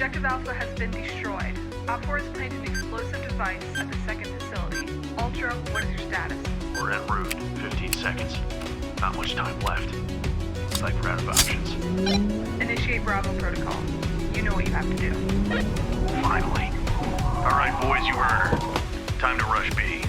Objective Alpha has been destroyed. Op4 has planted an explosive device at the second facility. Ultra, what is your status? We're en route. 15 seconds. Not much time left. Looks like we're out of options. Initiate Bravo protocol. You know what you have to do. Finally. Alright, boys, you heard her. Time to rush B.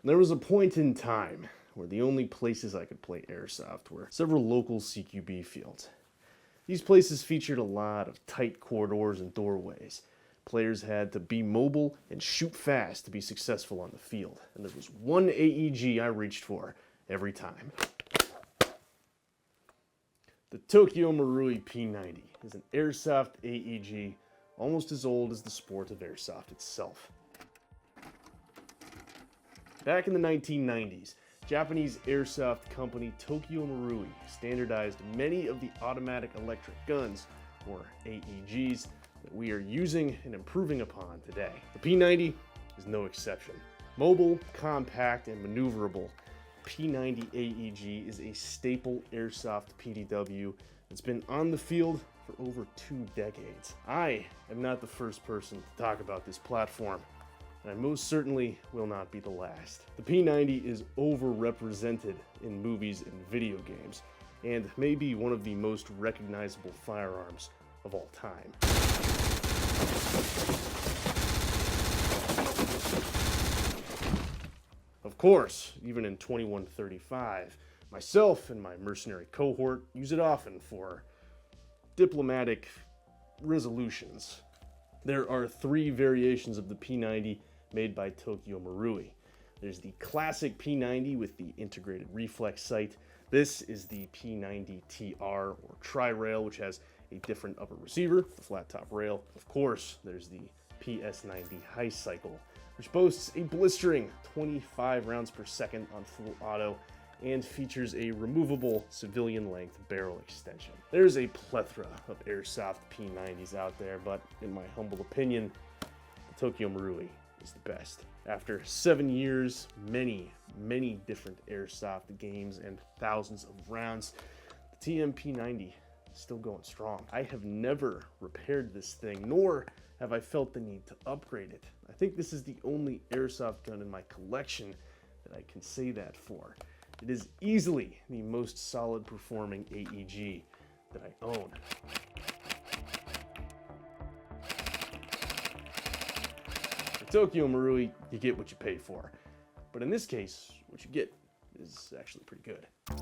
There was a point in time where the only places I could play airsoft were several local CQB fields. These places featured a lot of tight corridors and doorways. Players had to be mobile and shoot fast to be successful on the field, and there was one AEG I reached for every time. The Tokyo Marui P90 is an airsoft AEG almost as old as the sport of airsoft itself. Back in the 1990s, Japanese airsoft company Tokyo Marui standardized many of the automatic electric guns, or AEGs, that we are using and improving upon today. The P90 is no exception. Mobile, compact, and maneuverable, P90 AEG is a staple airsoft PDW that's been on the field for over 2 decades. I am not the first person to talk about this platform, and I most certainly will not be the last. The P90 is overrepresented in movies and video games, and may be one of the most recognizable firearms of all time. Of course, even in 2135, myself and my mercenary cohort use it often for diplomatic resolutions. There are 3 variations of the P90 made by Tokyo Marui. There's the classic P90 with the integrated reflex sight. This is the P90 TR or tri-rail, which has a different upper receiver, a flat top rail. Of course, there's the PS90 high cycle, which boasts a blistering 25 rounds per second on full auto and features a removable civilian length barrel extension. There's a plethora of airsoft P90s out there, but in my humble opinion, the Tokyo Marui is the best. After 7 years, many different airsoft games, and thousands of rounds, the TM P90 is still going strong. I have never repaired this thing, nor have I felt the need to upgrade it. I think this is the only airsoft gun in my collection that I can say that for. It is easily the most solid performing AEG that I own. Tokyo Marui, you get what you pay for. But in this case, what you get is actually pretty good. The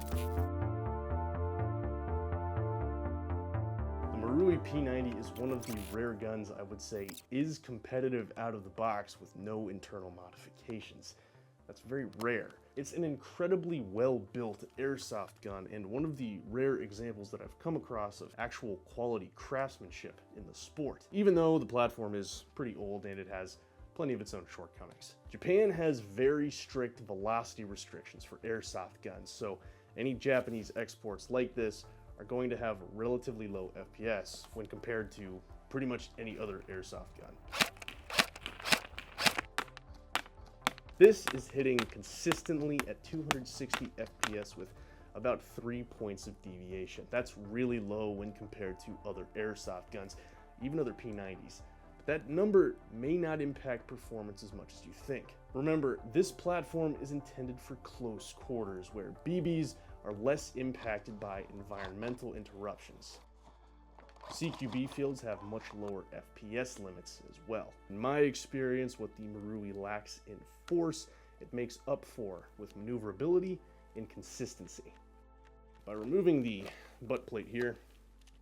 Marui P90 is one of the rare guns I would say is competitive out of the box with no internal modifications. That's very rare. It's an incredibly well-built airsoft gun and one of the rare examples that I've come across of actual quality craftsmanship in the sport, even though the platform is pretty old and it has plenty of its own shortcomings. Japan has very strict velocity restrictions for airsoft guns, so any Japanese exports like this are going to have relatively low FPS when compared to pretty much any other airsoft gun. This is hitting consistently at 260 FPS with about 3 points of deviation. That's really low when compared to other airsoft guns, even other P90s. That number may not impact performance as much as you think. Remember, this platform is intended for close quarters, where BBs are less impacted by environmental interruptions. CQB fields have much lower FPS limits as well. In my experience, what the Marui lacks in force, it makes up for with maneuverability and consistency. By removing the butt plate here,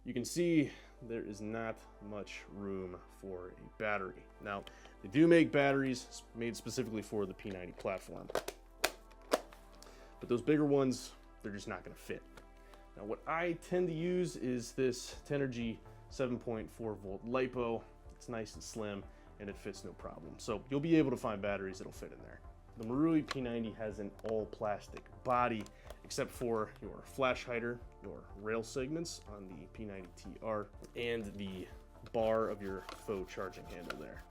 you can see there is not much room for a battery. Now, they do make batteries made specifically for the P90 platform, but those bigger ones they're just not going to fit. Now what I tend to use is this Tenergy 7.4 volt LiPo. It's nice and slim and it fits no problem. So you'll be able to find batteries that'll fit in there. The Marui P90 has an all plastic body except for your flash hider, your rail segments on the P90TR, and the bar of your faux charging handle there.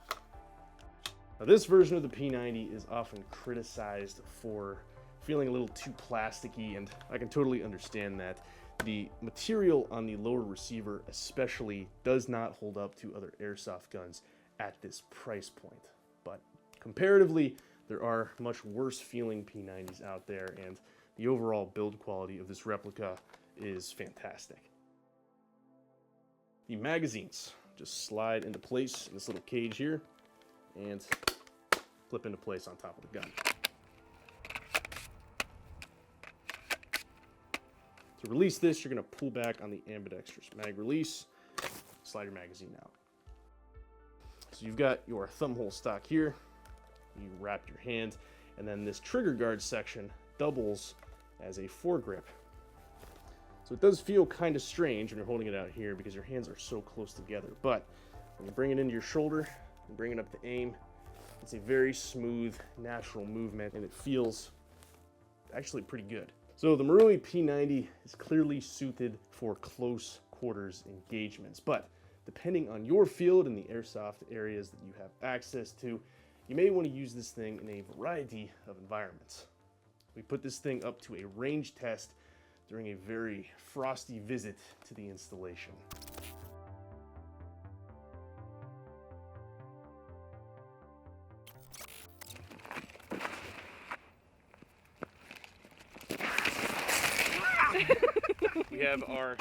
Now this version of the P90 is often criticized for feeling a little too plasticky, and I can totally understand that. The material on the lower receiver especially does not hold up to other airsoft guns at this price point. But comparatively, there are much worse feeling P90s out there, and the overall build quality of this replica is fantastic. The magazines just slide into place in this little cage here and flip into place on top of the gun. To release this, you're going to pull back on the ambidextrous mag release, slide your magazine out. So you've got your thumb hole stock here, you wrap your hand, and then this trigger guard section doubles as a foregrip. So it does feel kind of strange when you're holding it out here because your hands are so close together, but when you bring it into your shoulder and bring it up to aim, it's a very smooth, natural movement, and it feels actually pretty good. So the Marui P90 is clearly suited for close quarters engagements, but depending on your field and the airsoft areas that you have access to, you may want to use this thing in a variety of environments. We put this thing up to a range test during a very frosty visit to the installation. We have our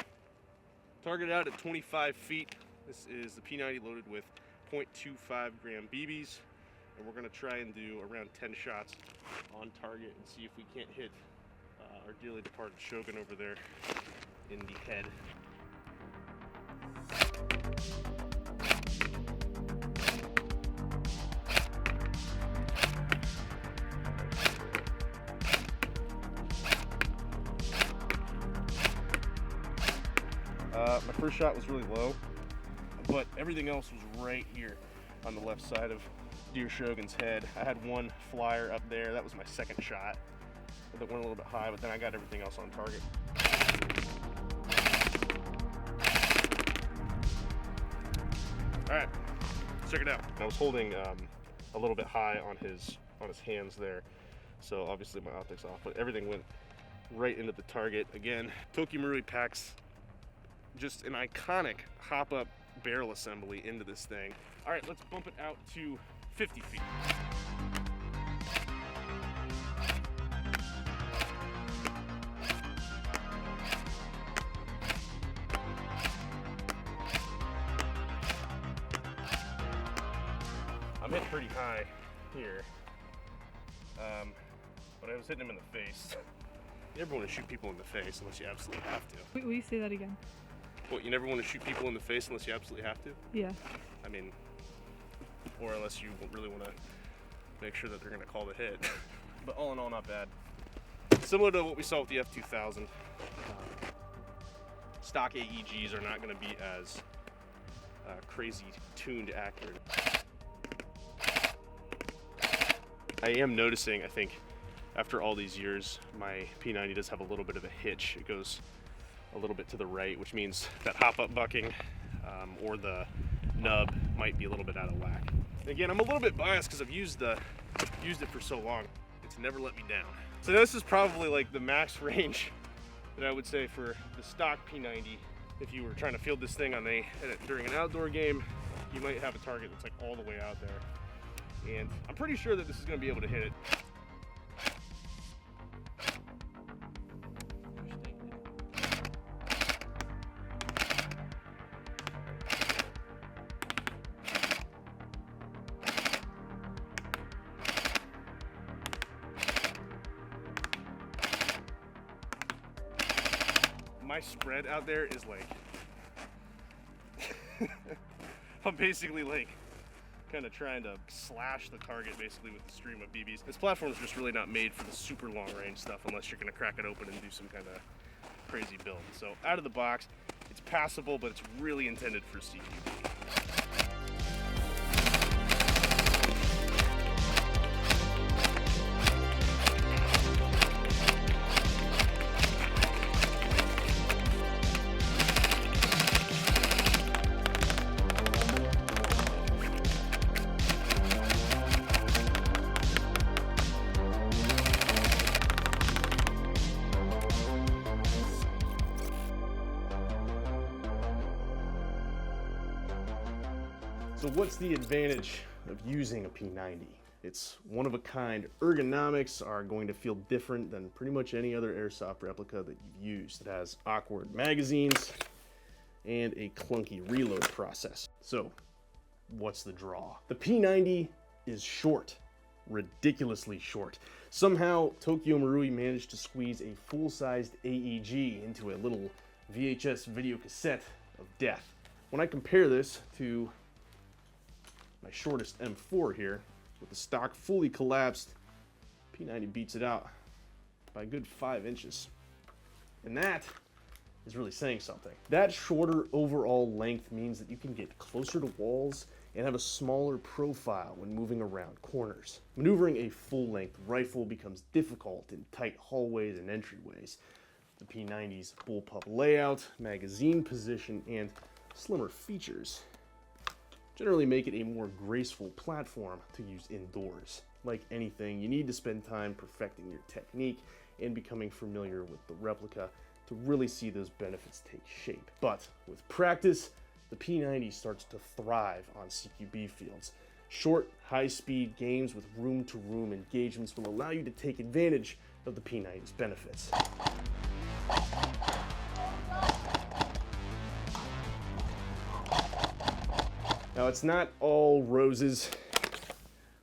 target out at 25 feet. This is the P90 loaded with 0.25 gram BBs, and we're going to try and do around 10 shots on target and see if we can't hit our dearly departed Shogun over there in the head. My first shot was really low, but everything else was right here on the left side of dear Shogun's head. I had one flyer up there. That was my second shot. That went a little bit high, but then I got everything else on target. All right, let's check it out. I was holding a little bit high on his hands there, so obviously my optics off, but everything went right into the target. Again, Tokyo Marui packs just an iconic hop-up barrel assembly into this thing. All right, let's bump it out to 50 feet. I'm hitting pretty high here, but I was hitting him in the face. You never want to shoot people in the face unless you absolutely have to. Wait, will you say that again? What, you never want to shoot people in the face unless you absolutely have to? Yeah. I mean, or unless you really want to make sure that they're going to call the hit. But all in all, not bad. Similar to what we saw with the F2000. Stock AEGs are not going to be as crazy tuned accurate. I am noticing, I think, after all these years, my P90 does have a little bit of a hitch. It goes a little bit to the right, which means that hop-up bucking or the nub might be a little bit out of whack. And again, I'm a little bit biased because I've used it for so long. It's never let me down. So this is probably like the max range that I would say for the stock P90. If you were trying to field this thing during an outdoor game, you might have a target that's like all the way out there. And I'm pretty sure that this is going to be able to hit it. My spread out there is like, I'm basically like kind of trying to slash the target basically with the stream of BBs. This platform is just really not made for the super long range stuff unless you're going to crack it open and do some kind of crazy build. So out of the box, it's passable, but it's really intended for CQB. So what's the advantage of using a P90? It's one of a kind. Ergonomics are going to feel different than pretty much any other airsoft replica that you've used. It has awkward magazines and a clunky reload process. So what's the draw? The P90 is short, ridiculously short. Somehow Tokyo Marui managed to squeeze a full-sized AEG into a little VHS video cassette of death. When I compare this to my shortest M4 here, with the stock fully collapsed, P90 beats it out by a good 5 inches. And that is really saying something. That shorter overall length means that you can get closer to walls and have a smaller profile when moving around corners. Maneuvering a full-length rifle becomes difficult in tight hallways and entryways. The P90's bullpup layout, magazine position, and slimmer features generally make it a more graceful platform to use indoors. Like anything, you need to spend time perfecting your technique and becoming familiar with the replica to really see those benefits take shape. But with practice, the P90 starts to thrive on CQB fields. Short, high-speed games with room-to-room engagements will allow you to take advantage of the P90's benefits. Now, it's not all roses.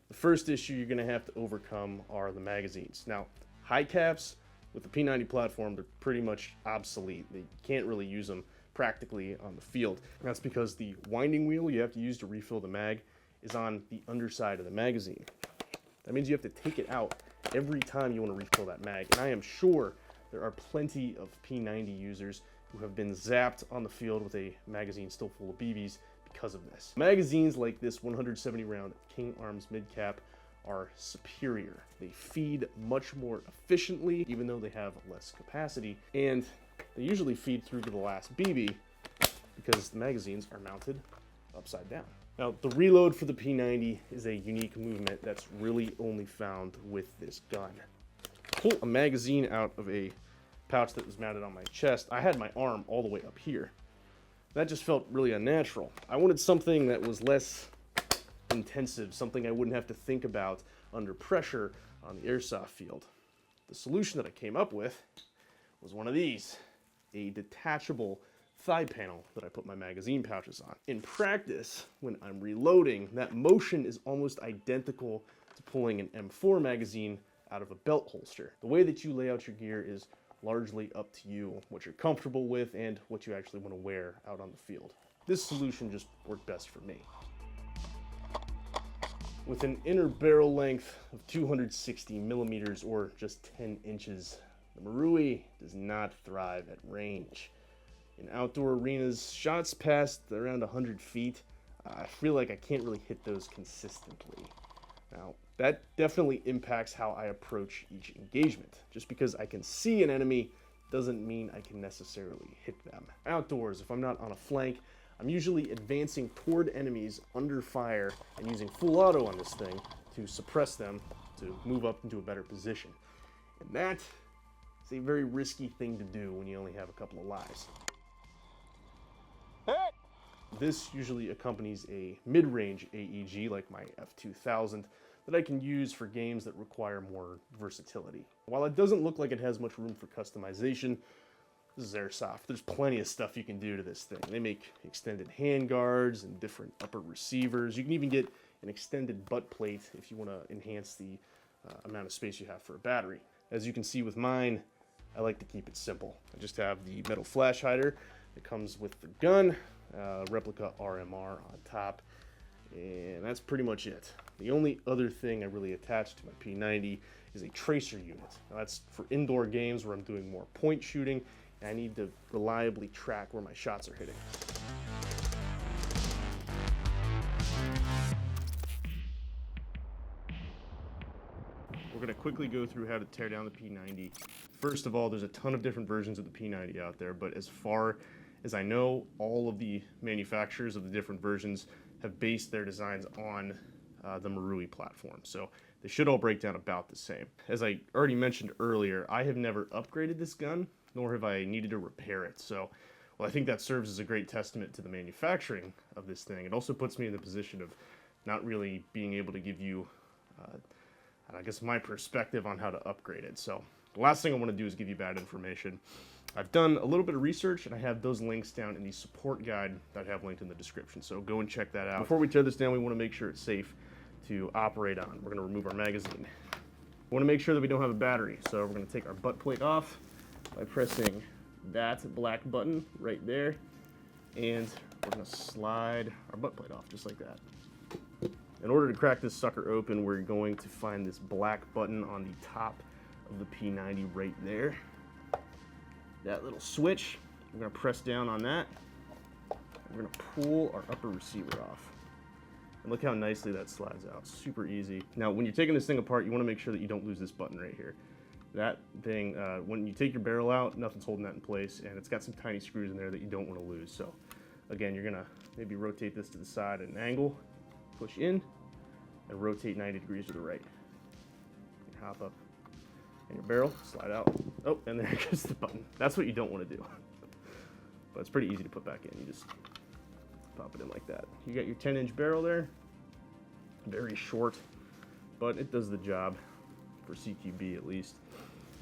The first issue you're gonna have to overcome are the magazines. Now, high caps with the P90 platform, they're pretty much obsolete. You can't really use them practically on the field. That's because the winding wheel you have to use to refill the mag is on the underside of the magazine. That means you have to take it out every time you want to refill that mag. And I am sure there are plenty of P90 users who have been zapped on the field with a magazine still full of BBs because of this. Magazines like this 170 round King Arms mid-cap are superior. They feed much more efficiently, even though they have less capacity, and they usually feed through to the last BB because the magazines are mounted upside down. Now, the reload for the P90 is a unique movement that's really only found with this gun. Pull a magazine out of a pouch that was mounted on my chest. I had my arm all the way up here. That just felt really unnatural. I wanted something that was less intensive, something I wouldn't have to think about under pressure on the airsoft field. The solution that I came up with was one of these, a detachable thigh panel that I put my magazine pouches on. In practice, when I'm reloading, that motion is almost identical to pulling an M4 magazine out of a belt holster. The way that you lay out your gear is largely up to you, what you're comfortable with and what you actually want to wear out on the field. This solution just worked best for me. With an inner barrel length of 260 millimeters or just 10 inches, the Marui does not thrive at range. In outdoor arenas, shots past around 100 feet, I feel like I can't really hit those consistently. Now, that definitely impacts how I approach each engagement. Just because I can see an enemy doesn't mean I can necessarily hit them. Outdoors, if I'm not on a flank, I'm usually advancing toward enemies under fire and using full auto on this thing to suppress them to move up into a better position. And that is a very risky thing to do when you only have a couple of lives. This usually accompanies a mid-range AEG like my F2000 that I can use for games that require more versatility. While it doesn't look like it has much room for customization, this is airsoft. There's plenty of stuff you can do to this thing. They make extended hand guards and different upper receivers. You can even get an extended butt plate if you want to enhance the amount of space you have for a battery. As you can see with mine, I like to keep it simple. I just have the metal flash hider that comes with the gun, replica RMR on top, And that's pretty much it. The only other thing I really attached to my P90 is a tracer unit. Now that's for indoor games where I'm doing more point shooting, and I need to reliably track where my shots are hitting. We're going to quickly go through how to tear down the P90. First of all, there's a ton of different versions of the P90 out there, but as far as I know, all of the manufacturers of the different versions have based their designs on the Marui platform. So they should all break down about the same. As I already mentioned earlier, I have never upgraded this gun, nor have I needed to repair it. So, well, I think that serves as a great testament to the manufacturing of this thing. It also puts me in the position of not really being able to give you, I guess, my perspective on how to upgrade it. So the last thing I want to do is give you bad information. I've done a little bit of research, and I have those links down in the support guide that I have linked in the description, so go and check that out. Before we tear this down, we want to make sure it's safe to operate on. We're going to remove our magazine. We want to make sure that we don't have a battery, so we're going to take our butt plate off by pressing that black button right there, and we're going to slide our butt plate off just like that. In order to crack this sucker open, we're going to find this black button on the top of the P90 right there. That little switch, we're going to press down on that. We're going to pull our upper receiver off. And look how nicely that slides out. Super easy. Now, when you're taking this thing apart, you want to make sure that you don't lose this button right here. That thing, when you take your barrel out, nothing's holding that in place, and it's got some tiny screws in there that you don't want to lose. So, again, you're going to maybe rotate this to the side at an angle, push in, and rotate 90 degrees to the right. You hop up in your barrel, slide out. Oh, and there goes the button. That's what you don't want to do. But it's pretty easy to put back in. You just pop it in like that. You got your 10-inch barrel there. Very short, but it does the job for CQB at least.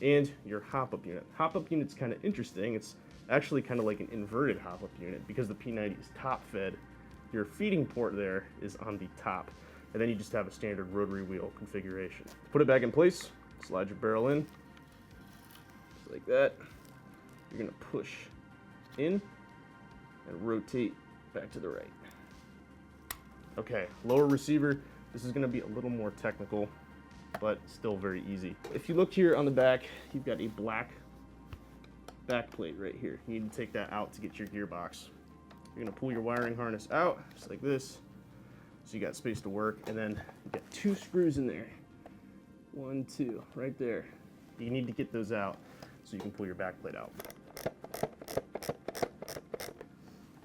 And your hop-up unit. Hop-up unit's kind of interesting. It's actually kind of like an inverted hop-up unit because the P90 is top-fed. Your feeding port there is on the top, and then you just have a standard rotary wheel configuration. Put it back in place, slide your barrel in, just like that. You're gonna push in and rotate back to the right. Okay, lower receiver. This is gonna be a little more technical, but still very easy. If you look here on the back, you've got a black back plate right here. You need to take that out to get your gearbox. You're gonna pull your wiring harness out, just like this, so you got space to work, and then you got 2 screws in there. 1, 2, right there. You need to get those out so you can pull your back plate out.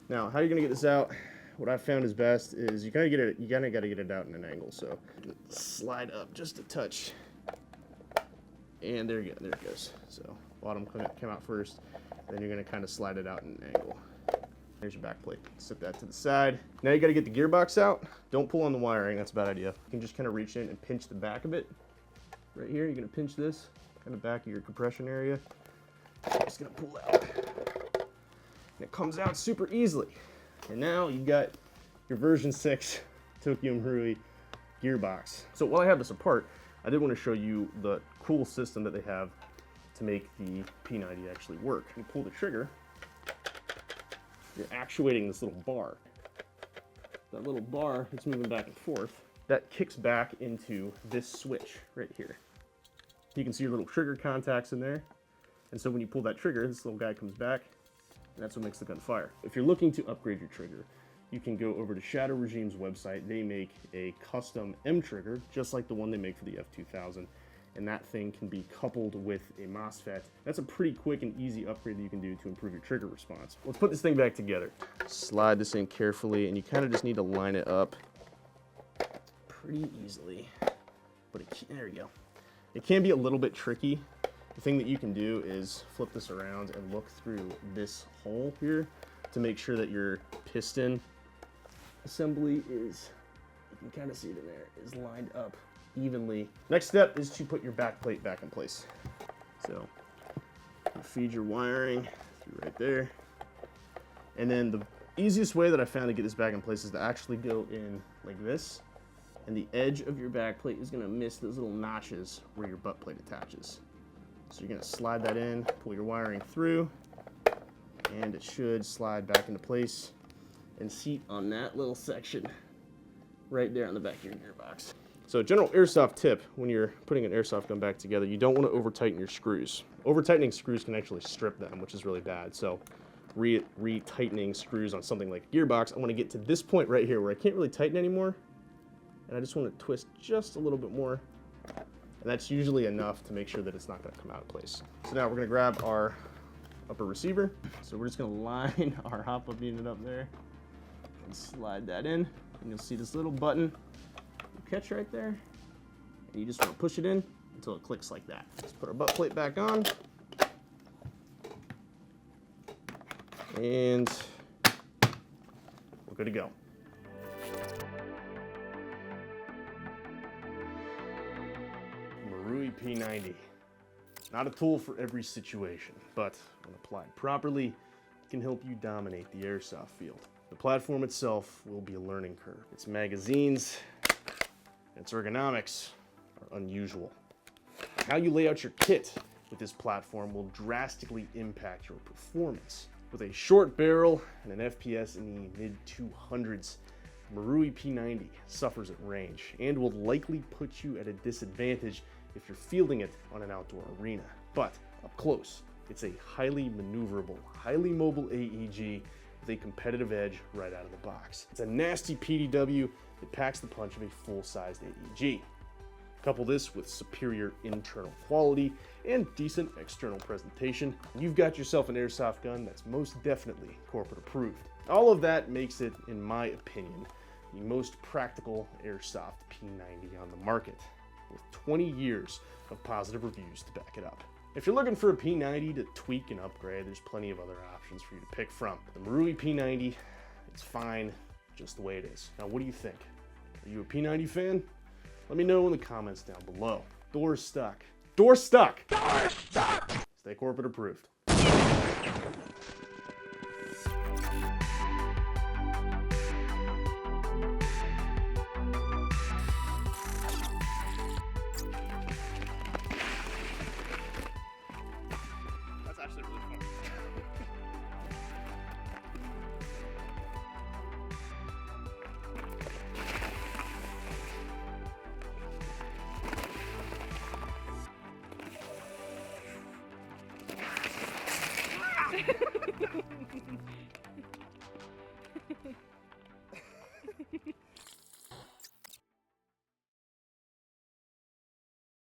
Now, how you're gonna get this out, what I found is best is you gotta gotta get it out in an angle. So slide up just a touch, and there you go, there it goes. So bottom came out first, then you're gonna kind of slide it out in an angle. There's your back plate. Set that to the side. Now you got to get the gearbox out. Don't pull on the wiring. That's a bad idea. You can just kind of reach in and pinch the back of it. Right here, you're going to pinch this kind of back of your compression area. Just going to pull out. And it comes out super easily. And now you've got your version 6 Tokyo Marui gearbox. So while I have this apart, I did want to show you the cool system that they have to make the P90 actually work. You pull the trigger. You're actuating this little bar. That little bar that's moving back and forth, that kicks back into this switch right here. You can see your little trigger contacts in there. And so when you pull that trigger, this little guy comes back, and that's what makes the gun fire. If you're looking to upgrade your trigger, you can go over to Shadow Regime's website. They make a custom M trigger, just like the one they make for the F2000. And that thing can be coupled with a MOSFET. That's a pretty quick and easy upgrade that you can do to improve your trigger response. Let's put this thing back together. Slide this in carefully, and you kind of just need to line it up pretty easily. But there we go. It can be a little bit tricky. The thing that you can do is flip this around and look through this hole here to make sure that your piston assembly is, you can kind of see it in there, is lined up evenly. Next step is to put your back plate back in place. So you feed your wiring through right there. And then the easiest way that I found to get this back in place is to actually go in like this. And the edge of your back plate is gonna miss those little notches where your butt plate attaches. So you're gonna slide that in, pull your wiring through, and it should slide back into place and seat on that little section right there on the back of your gearbox. So general airsoft tip, when you're putting an airsoft gun back together, you don't want to over tighten your screws. Over tightening screws can actually strip them, which is really bad. So re-tightening screws on something like a gearbox, I want to get to this point right here where I can't really tighten anymore. And I just want to twist just a little bit more. And that's usually enough to make sure that it's not going to come out of place. So now we're going to grab our upper receiver. So we're just going to line our hop-up unit up there and slide that in. And you'll see this little button you catch right there. And you just want to push it in until it clicks like that. Let's put our butt plate back on. And we're good to go. Marui P90. Not a tool for every situation, but when applied properly, it can help you dominate the airsoft field. The platform itself will be a learning curve. Its magazines and its ergonomics are unusual. How you lay out your kit with this platform will drastically impact your performance. With a short barrel and an FPS in the mid-200s, Marui P90 suffers at range and will likely put you at a disadvantage if you're fielding it on an outdoor arena. But up close, it's a highly maneuverable, highly mobile AEG with a competitive edge right out of the box. It's a nasty PDW that packs the punch of a full-sized AEG. Couple this with superior internal quality and decent external presentation, and you've got yourself an airsoft gun that's most definitely corporate approved. All of that makes it, in my opinion, the most practical airsoft P90 on the market, with 20 years of positive reviews to back it up. If you're looking for a P90 to tweak and upgrade, there's plenty of other options for you to pick from. The Marui P90, it's fine just the way it is. Now, what do you think? Are you a P90 fan? Let me know in the comments down below. Doors stuck. Door stuck! Door stuck! Stay corporate approved. That's actually really fun. Ha ha ha.